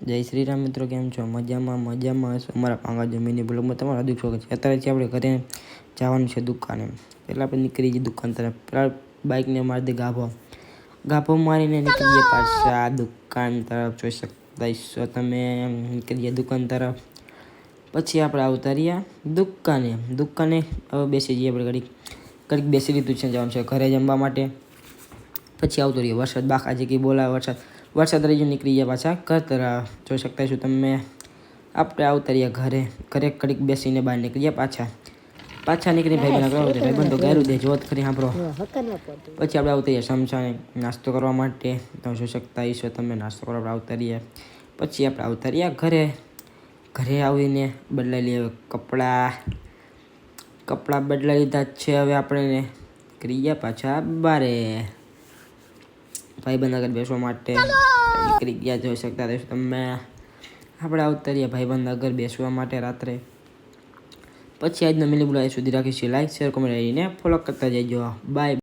જય શ્રી રામ મિત્રો, કેમ છો? મજામાં હશો? અમારા પાંગા જમીનની બ્લોગમાં તમારું હાર્દિક સ્વાગત છે. અત્યારે આપણે ઘરે જવાનું છે દુકાને. પહેલાં આપણે નીકળી જઈએ દુકાન તરફ. પહેલાં બાઇકને મારી દે ગાભો મારીને નીકળી જઈએ પાછા દુકાન તરફ. જોઈ શકતા છો તમે, નીકળી જઈએ દુકાન તરફ. પછી આપણે આવતા રહ્યા દુકાને હવે બેસી જઈએ આપણે ઘડીક બેસી લીધું છે, જવાનું છે ઘરે જમવા માટે. પછી આવતો રહીએ વરસાદ, બાકાજી કે બોલાવે વરસાદ રહી જો નીકળી ગયા પાછા ઘર તરફ. જોઈ શકતા છો તમે, આપણે આવતા રહ્યા ઘરે ઘડીક બેસીને બહાર નીકળી ગયા પાછા નીકળી ભાઈબંધો ગાયરું દે જોત ખરી સાંભળો. પછી આપણે આવતા રહીએ સમસાને નાસ્તો કરવા માટે. તમે જોઈ શકતા છો તમે, નાસ્તો કરવા આવતા રહીએ. પછી આપણે આવતા રહ્યા ઘરે આવીને બદલાઈ લઈએ કપડાં બદલાઈ લીધા છે. હવે આપણે નીકળી ગયા પાછા બારે ભાઈબંધ આગળ બેસવા માટે નીકળી ગયા. જોઈ શકતા રહેશો તમે, આપણે આવતા રહ્યા ભાઈબંધ આગળ બેસવા માટે રાત્રે. પછી આજનો મિની બ્લોગ સુધી રાખીશું. લાઈક, શેર, કોમેન્ટ કરીને ફોલો કરતા જજો. બાય.